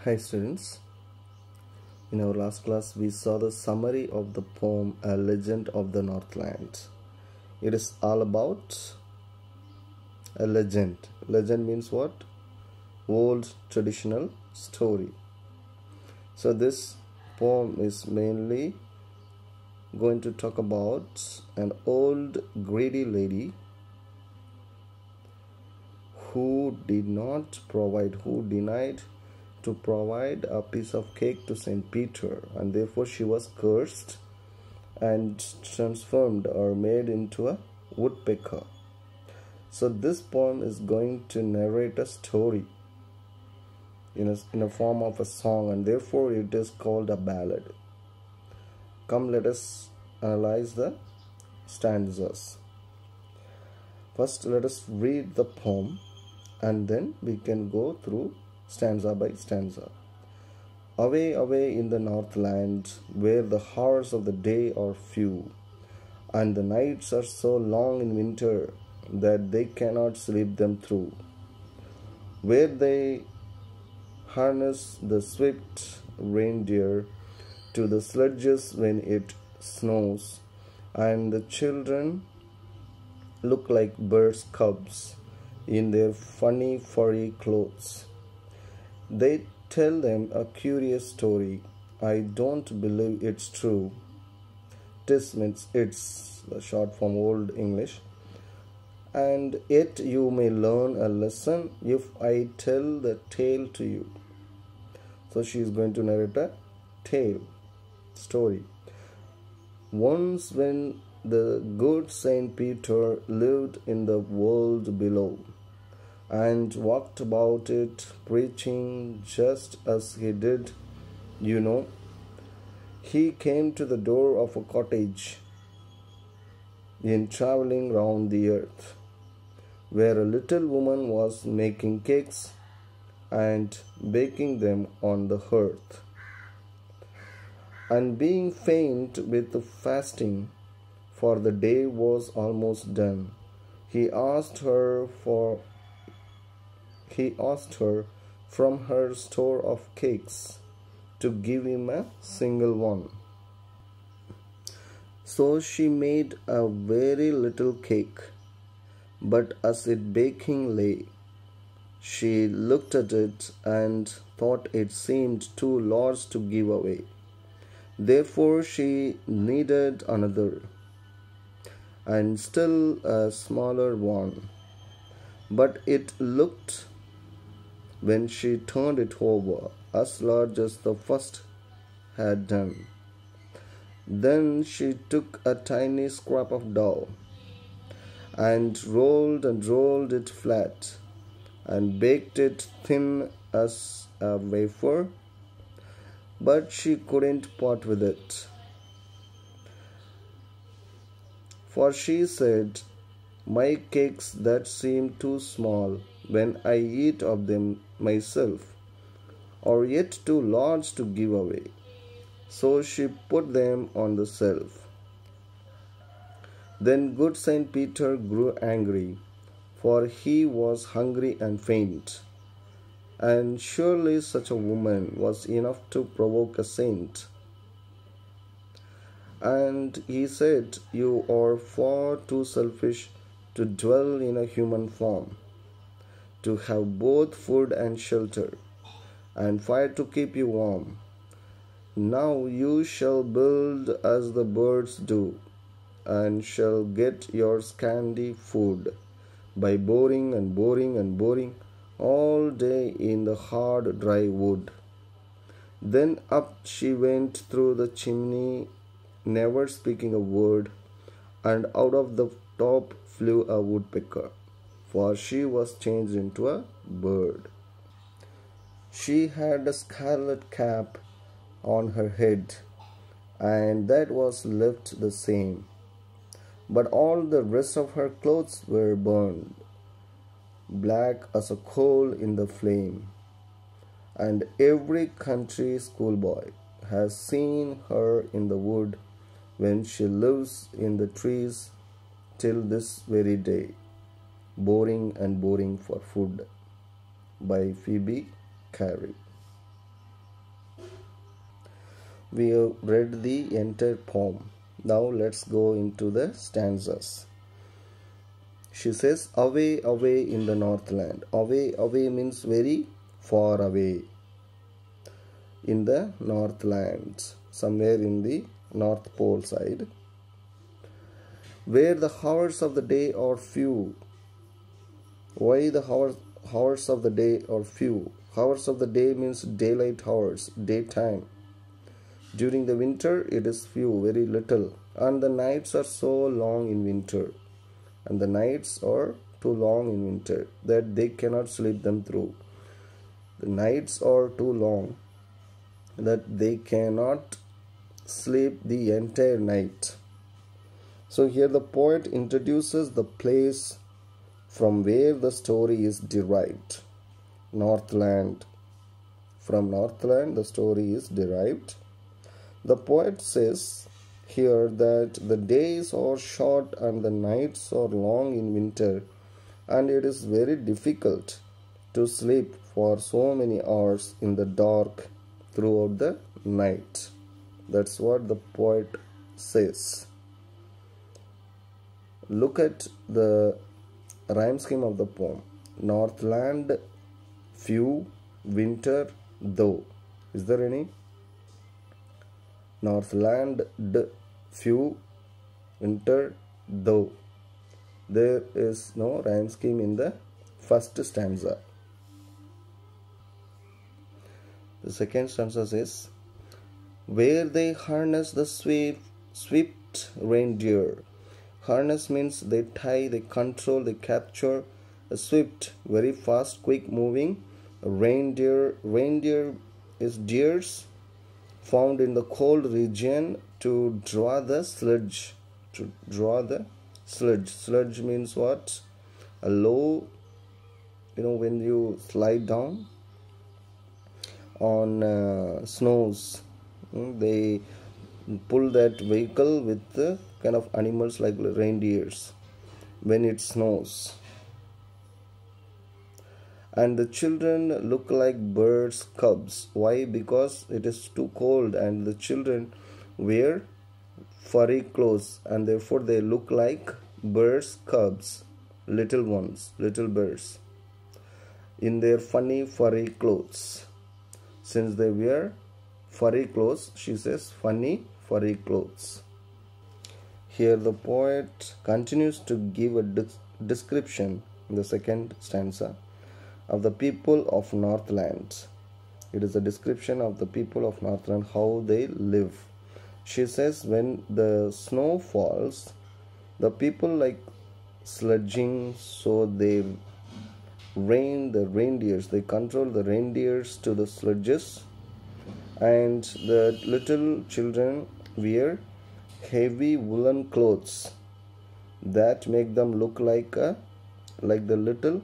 Hi students, in our last class we saw the summary of the poem A Legend of the Northland. It is all about a legend. Legend means what? Old traditional story. So this poem is mainly going to talk about an old greedy lady who denied to provide a piece of cake to Saint Peter, and therefore she was cursed and transformed or made into a woodpecker. So this poem is going to narrate a story in a form of a song, and therefore it is called a ballad. Come, let us analyze the stanzas. First, let us read the poem and then we can go through stanza by stanza. Away, away in the Northland, where the hours of the day are few, and the nights are so long in winter that they cannot sleep them through, where they harness the swift reindeer to the sledges when it snows, and the children look like birds' cubs in their funny furry clothes. They tell them a curious story. I don't believe it's true. Tis means it's the short form Old English. And yet you may learn a lesson if I tell the tale to you. So she is going to narrate a tale, story. Once when the good Saint Peter lived in the world below, and walked about it preaching just as he did, he came to the door of a cottage in traveling round the earth, where a little woman was making cakes and baking them on the hearth. And being faint with fasting, for the day was almost done, he asked her from her store of cakes to give him a single one. So she made a very little cake, but as it baking lay, she looked at it and thought it seemed too large to give away. Therefore she kneaded another, and still a smaller one, but it looked, when she turned it over, as large as the first had done. Then she took a tiny scrap of dough and rolled it flat and baked it thin as a wafer, but she couldn't part with it. For she said, my cakes that seem too small when I eat of them myself are yet too large to give away. So she put them on the shelf. Then good Saint Peter grew angry, for he was hungry and faint, and surely such a woman was enough to provoke a saint. And he said, you are far too selfish to dwell in a human form, to have both food and shelter, and fire to keep you warm. Now you shall build as the birds do, and shall get your scanty food by boring and boring and boring all day in the hard dry wood. Then up she went through the chimney, never speaking a word, and out of the top flew a woodpecker, for she was changed into a bird. She had a scarlet cap on her head, and that was left the same, but all the rest of her clothes were burned, black as a coal in the flame. And every country schoolboy has seen her in the wood when she lives in the trees till this very day, boring and boring for food. By Phoebe Cary. We have read the entire poem. Now let's go into the stanzas. She says, away, away in the northland. Away, away means very far away. In the northlands, somewhere in the North Pole side, where the hours of the day are few. Why the hours of the day are few? Hours of the day means daylight hours, daytime. During the winter, it is few, very little. And the nights are so long in winter. And the nights are too long in winter that they cannot sleep them through. The nights are too long that they cannot sleep the entire night. So here the poet introduces the place from where the story is derived. Northland. From Northland, the story is derived. The poet says here that the days are short and the nights are long in winter, and it is very difficult to sleep for so many hours in the dark throughout the night. That's what the poet says. Look at the rhyme scheme of the poem. Northland, few, winter, though. Is there any? Northland, few, winter, though. There is no rhyme scheme in the first stanza. The second stanza says, where they harness the swift reindeer. Harness means they tie, they control, they capture. A swift, very fast, quick moving. Reindeer is deers found in the cold region to draw the sledge. Sledge means what? A low, when you slide down on snows, they pull that vehicle with the kind of animals like reindeers when it snows. And the children look like birds' cubs. Why? Because it is too cold and the children wear furry clothes, and therefore they look like birds' cubs, little ones, little birds, in their funny furry clothes. Since they wear furry clothes, she says funny furry clothes. Here the poet continues to give a description in the second stanza of the people of Northland. It is a description of the people of Northland, how they live. She says when the snow falls, the people like sledging, so they rein the reindeers, they control the reindeers to the sledges, and the little children wear heavy woolen clothes that make them look like the little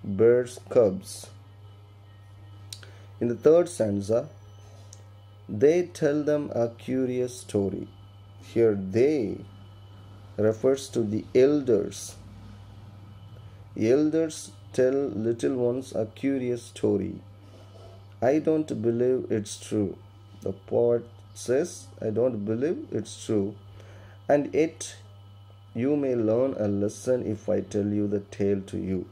birds' cubs. In the third stanza, they tell them a curious story. Here they refers to the elders. Elders tell little ones a curious story. I don't believe it's true. The poet says, I don't believe it's true. And yet you may learn a lesson if I tell you the tale to you.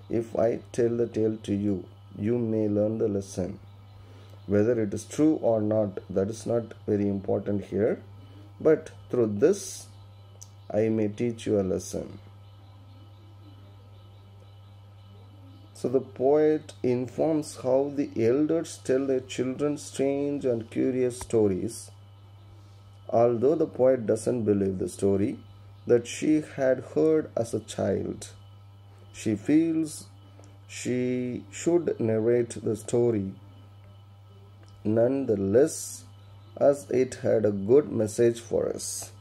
If I tell the tale to you, you may learn the lesson. Whether it is true or not, that is not very important here. But through this, I may teach you a lesson. So the poet informs how the elders tell their children strange and curious stories. Although the poet doesn't believe the story that she had heard as a child, she feels she should narrate the story nonetheless, as it had a good message for us.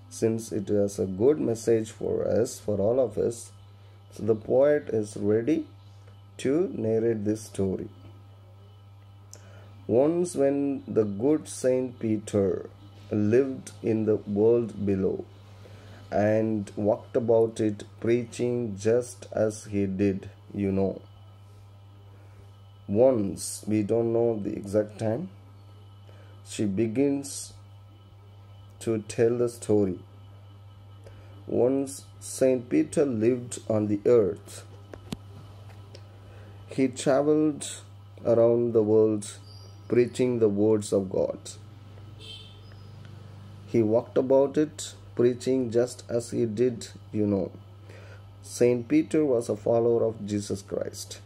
Since it has a good message for us, for all of us, so the poet is ready to narrate this story. Once when the good Saint Peter lived in the world below and walked about it preaching just as he did, Once, we don't know the exact time, she begins to tell the story. Once Saint Peter lived on the earth. He traveled around the world preaching the words of God. He walked about it preaching just as he did, Saint Peter was a follower of Jesus Christ.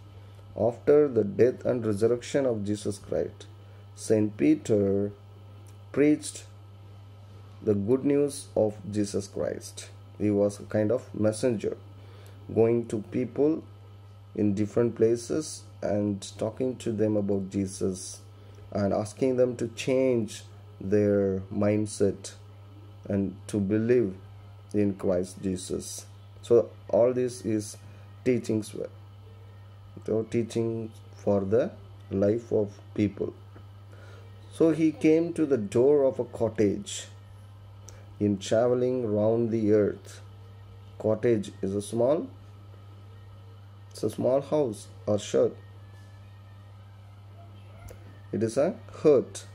After the death and resurrection of Jesus Christ, Saint Peter preached the good news of Jesus Christ. He was a kind of messenger, going to people in different places and talking to them about Jesus and asking them to change their mindset and to believe in Christ Jesus. So all this is teachings, teaching for the life of people. So he came to the door of a cottage in traveling round the earth. Cottage is a small house or shed. It is a hut.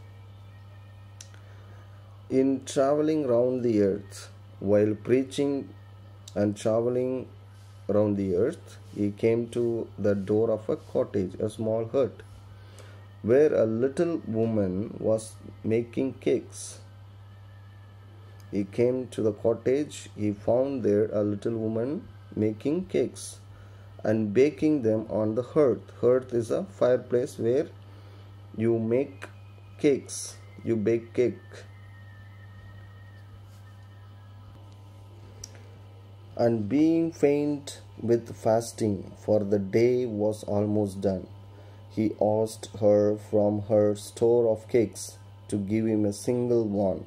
In traveling round the earth, while preaching and traveling around the earth, he came to the door of a cottage, a small hut, where a little woman was making cakes. He came to the cottage. He found there a little woman making cakes and baking them on the hearth. Hearth is a fireplace where you make cakes, you bake cake. And being faint with fasting, for the day was almost done, he asked her from her store of cakes to give him a single one.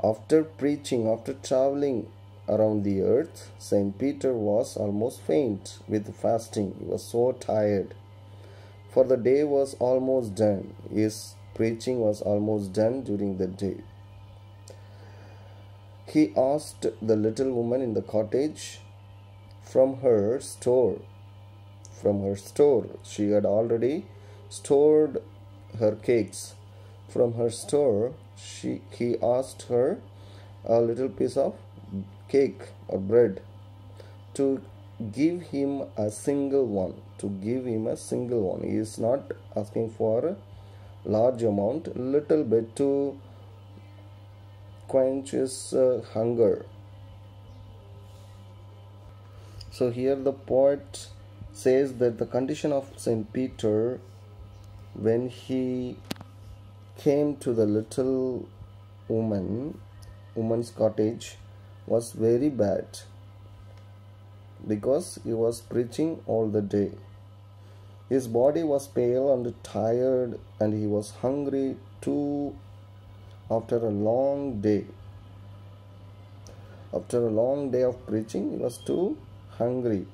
After preaching, after traveling around the earth, Saint Peter was almost faint with fasting. He was so tired, for the day was almost done. His preaching was almost done during the day. He asked the little woman in the cottage from her store. She had already stored her cakes. From her store, he asked her a little piece of cake or bread to give him a single one. He is not asking for a large amount, little bit to quench his hunger. So here the poet says that the condition of Saint Peter when he came to the little woman's cottage was very bad, because he was preaching all the day. His body was pale and tired, and he was hungry too. After a long day of preaching, he was too hungry.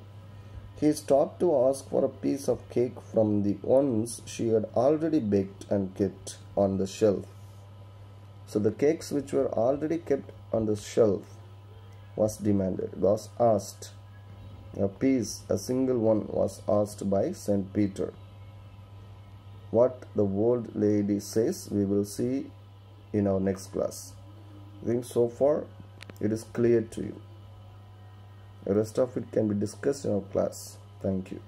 He stopped to ask for a piece of cake from the ones she had already baked and kept on the shelf. So the cakes which were already kept on the shelf was asked. A single one was asked by Saint Peter. What the old lady says, we will see in our next class. I think so far it is clear to you. The rest of it can be discussed in our class. Thank you.